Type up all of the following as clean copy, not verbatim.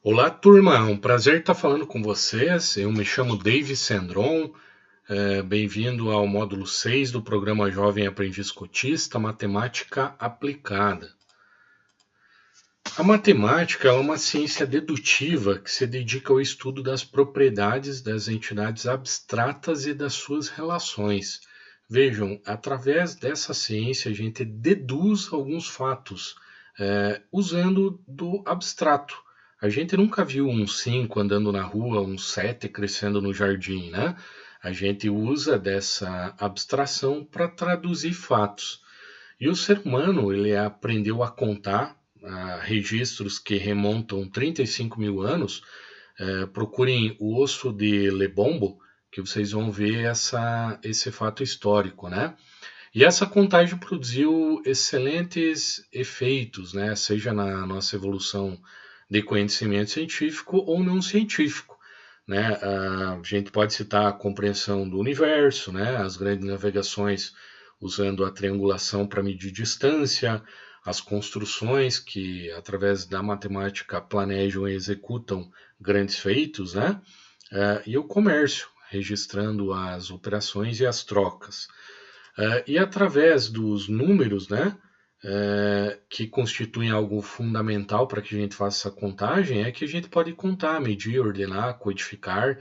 Olá, turma. É um prazer estar falando com vocês. Eu me chamo David Sendron. Bem-vindo ao módulo 6 do programa Jovem Aprendiz Cotista, Matemática Aplicada. A matemática é uma ciência dedutiva que se dedica ao estudo das propriedades das entidades abstratas e das suas relações. Vejam, através dessa ciência a gente deduz alguns fatos, usando do abstrato. A gente nunca viu um 5 andando na rua, um 7 crescendo no jardim, né? A gente usa dessa abstração para traduzir fatos. E o ser humano, ele aprendeu a contar registros que remontam 35 mil anos. Procurem o osso de Lebombo, que vocês vão ver esse fato histórico, né? E essa contagem produziu excelentes efeitos, né? Seja na nossa evolução de conhecimento científico ou não científico. Né? A gente pode citar a compreensão do universo, né? As grandes navegações usando a triangulação para medir distância, as construções que, através da matemática, planejam e executam grandes feitos, né? E o comércio, registrando as operações e as trocas. E através dos números, né, que constituem algo fundamental para que a gente faça essa contagem, é que a gente pode contar, medir, ordenar, codificar.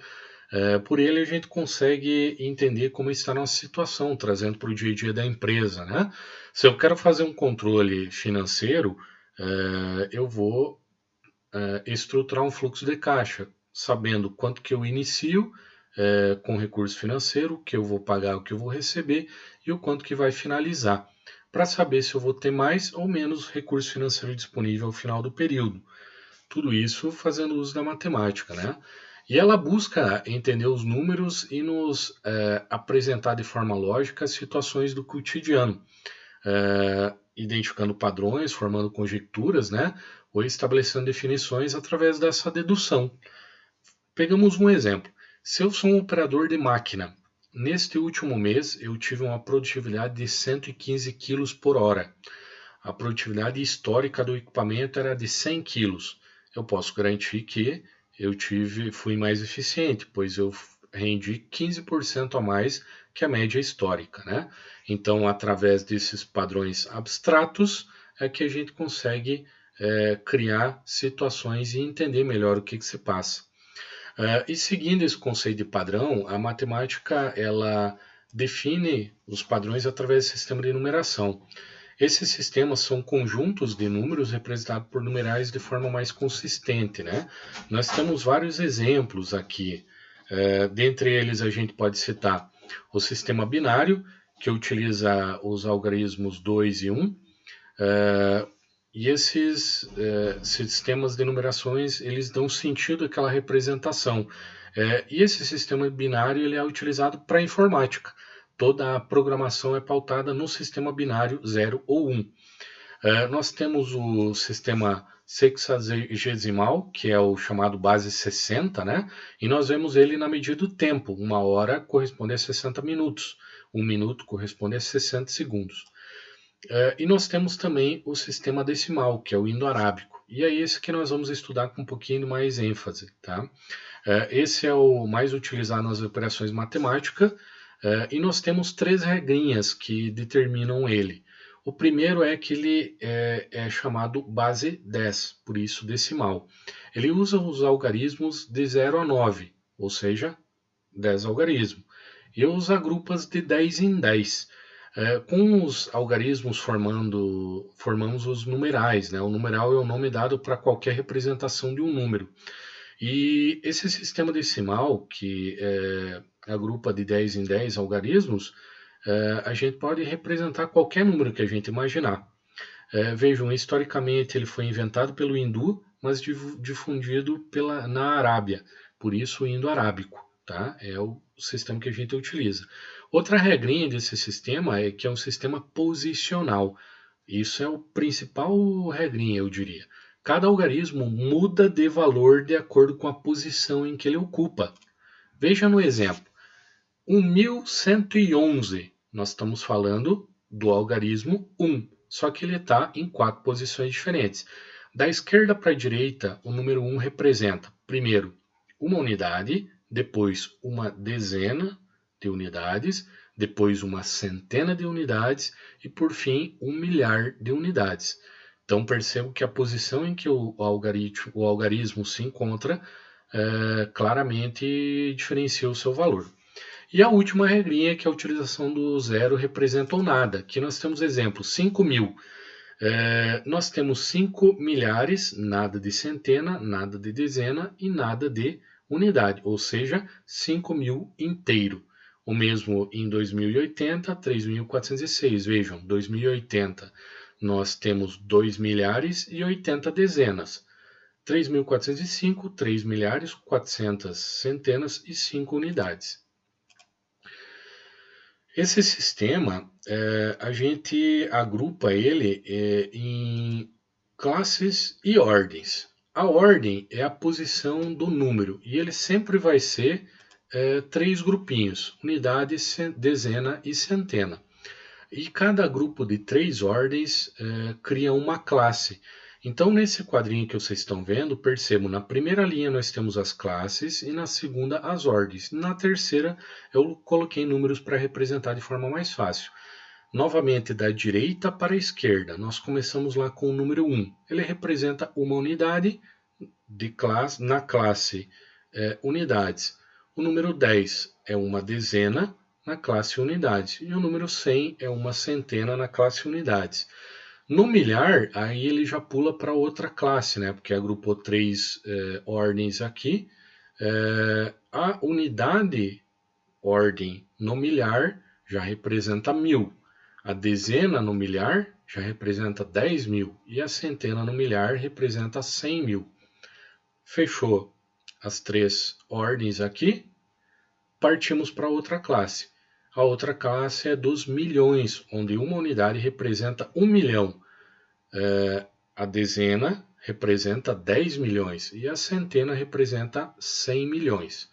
Por ele a gente consegue entender como está a nossa situação, trazendo para o dia a dia da empresa, né? Se eu quero fazer um controle financeiro, eu vou estruturar um fluxo de caixa, sabendo quanto que eu inicio com recurso financeiro, o que eu vou pagar, o que eu vou receber e o quanto que vai finalizar, para saber se eu vou ter mais ou menos recurso financeiro disponível ao final do período. Tudo isso fazendo uso da matemática, né? E ela busca entender os números e nos apresentar de forma lógica as situações do cotidiano, identificando padrões, formando conjecturas, né? Ou estabelecendo definições através dessa dedução. Pegamos um exemplo. Se eu sou um operador de máquina, neste último mês eu tive uma produtividade de 115 kg por hora. A produtividade histórica do equipamento era de 100 kg. Eu posso garantir que fui mais eficiente, pois eu rendi 15% a mais que a média histórica, né? Então, através desses padrões abstratos, é que a gente consegue criar situações e entender melhor o que se passa. E seguindo esse conceito de padrão, a matemática ela define os padrões através do sistema de numeração. Esses sistemas são conjuntos de números representados por numerais de forma mais consistente, né? Nós temos vários exemplos aqui. Dentre eles, a gente pode citar o sistema binário, que utiliza os algarismos 2 e 1. E esses sistemas de numerações, eles dão sentido àquela representação. E esse sistema binário ele é utilizado para a informática. Toda a programação é pautada no sistema binário 0 ou 1. Nós temos o sistema sexagesimal, que é o chamado base 60, né? E nós vemos ele na medida do tempo. 1 hora corresponde a 60 minutos. 1 minuto corresponde a 60 segundos. E nós temos também o sistema decimal, que é o indo-arábico. E é esse que nós vamos estudar com um pouquinho mais ênfase, tá? Esse é o mais utilizado nas operações matemáticas. E nós temos 3 regrinhas que determinam ele. O primeiro é que ele é chamado base 10, por isso decimal. Ele usa os algarismos de 0 a 9, ou seja, 10 algarismos. E usa agrupas de 10 em 10. Com os algarismos formamos os numerais, né? O numeral é o nome dado para qualquer representação de um número. E esse sistema decimal, que agrupa de 10 em 10 algarismos, a gente pode representar qualquer número que a gente imaginar. Vejam, historicamente ele foi inventado pelo hindu, mas difundido na Arábia, por isso o indo-arábico, tá? É o sistema que a gente utiliza. Outra regrinha desse sistema é que é um sistema posicional. Isso é o principal regrinha, eu diria. Cada algarismo muda de valor de acordo com a posição em que ele ocupa. Veja no exemplo. 1111, nós estamos falando do algarismo 1, só que ele está em 4 posições diferentes. Da esquerda para a direita, o número 1 representa, primeiro, uma unidade, depois uma dezena de unidades, depois uma centena de unidades e, por fim, 1.000.000 de unidades. Então, percebo que a posição em que o algarismo se encontra claramente diferencia o seu valor. E a última regrinha, que é a utilização do zero representa ou nada. Aqui nós temos exemplo, 5.000. Nós temos 5 milhares, nada de centena, nada de dezena e nada de unidade, ou seja, 5.000 inteiro. O mesmo em 2080, 3.406. Vejam, 2080 nós temos 2 milhares e 80 dezenas. 3.405, 3 milhares, 400 centenas e 5 unidades. Esse sistema, a gente agrupa ele em classes e ordens. A ordem é a posição do número e ele sempre vai ser 3 grupinhos, unidade, dezena e centena. E cada grupo de 3 ordens cria uma classe. Então, nesse quadrinho que vocês estão vendo, percebo, na primeira linha nós temos as classes e na segunda as ordens. Na terceira eu coloquei números para representar de forma mais fácil. Novamente, da direita para a esquerda, nós começamos lá com o número 1. Ele representa uma unidade na classe unidades. O número 10 é uma dezena na classe unidades. E o número 100 é uma centena na classe unidades. No milhar, aí ele já pula para outra classe, né? Porque agrupou 3 ordens aqui. A unidade ordem no milhar já representa 1.000. A dezena no milhar já representa 10.000. E a centena no milhar representa 100.000. Fechou as 3 ordens aqui. Partimos para outra classe. A outra classe é dos milhões, onde uma unidade representa 1 milhão. A dezena representa 10 milhões e a centena representa 100 milhões.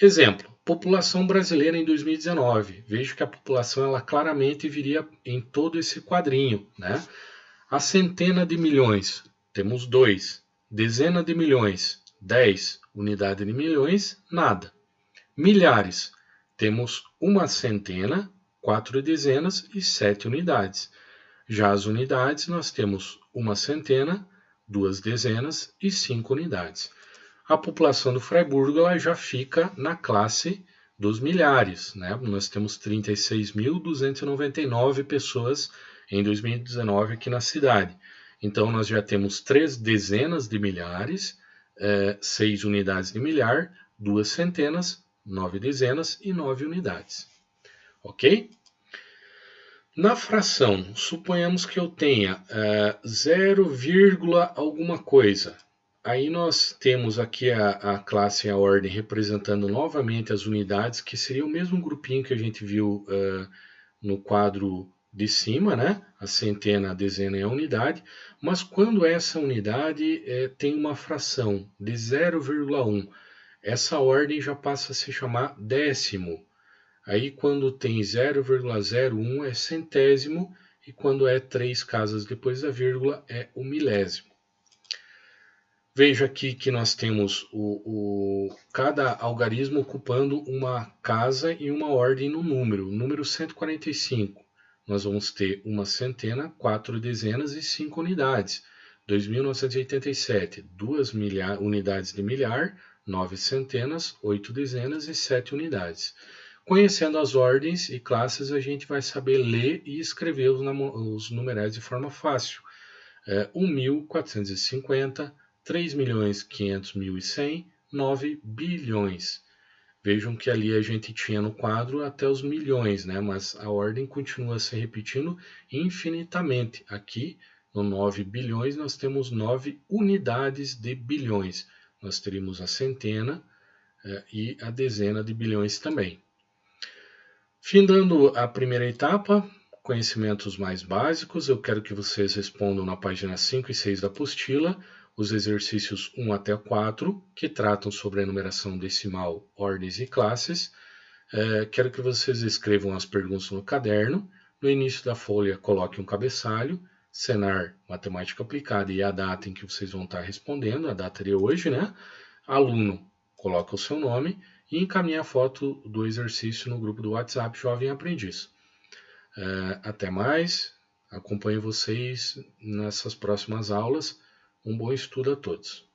Exemplo, população brasileira em 2019. Vejo que a população ela claramente viria em todo esse quadrinho, né? A centena de milhões, temos 2. Dezena de milhões, 10. Unidade de milhões, nada. Milhares, temos uma centena, 4 dezenas e 7 unidades. Já as unidades, nós temos uma centena, 2 dezenas e 5 unidades. A população do Friburgo ela já fica na classe dos milhares, né? Nós temos 36.299 pessoas em 2019 aqui na cidade. Então, nós já temos 3 dezenas de milhares, 6 unidades de milhar, 2 centenas, 9 dezenas e 9 unidades. Ok? Na fração, suponhamos que eu tenha 0, alguma coisa. Aí nós temos aqui a classe e a ordem representando novamente as unidades, que seria o mesmo grupinho que a gente viu no quadro de cima, né? A centena, a dezena e a unidade. Mas quando essa unidade tem uma fração de 0,1, essa ordem já passa a se chamar décimo. Aí quando tem 0,01 é centésimo e quando é 3 casas depois da vírgula é o milésimo. Veja aqui que nós temos cada algarismo ocupando uma casa e uma ordem no número. Número 145, nós vamos ter uma centena, 4 dezenas e 5 unidades. 2.987, 2 unidades de milhar, 9 centenas, 8 dezenas e 7 unidades. Conhecendo as ordens e classes, a gente vai saber ler e escrever os numerais de forma fácil. 1.450, 3.500.100, 9 bilhões. Vejam que ali a gente tinha no quadro até os milhões, né? Mas a ordem continua se repetindo infinitamente. Aqui, no 9 bilhões, nós temos 9 unidades de bilhões. Nós teríamos a centena e a dezena de bilhões também. Findando a primeira etapa, conhecimentos mais básicos, eu quero que vocês respondam na página 5 e 6 da apostila os exercícios 1 até 4, que tratam sobre a numeração decimal, ordens e classes. Quero que vocês escrevam as perguntas no caderno. No início da folha, coloque um cabeçalho. Senar Matemática Aplicada e a data em que vocês vão estar respondendo, a data de hoje, né? Aluno, coloca o seu nome e encaminha a foto do exercício no grupo do WhatsApp Jovem Aprendiz. Até mais, acompanho vocês nessas próximas aulas. Um bom estudo a todos.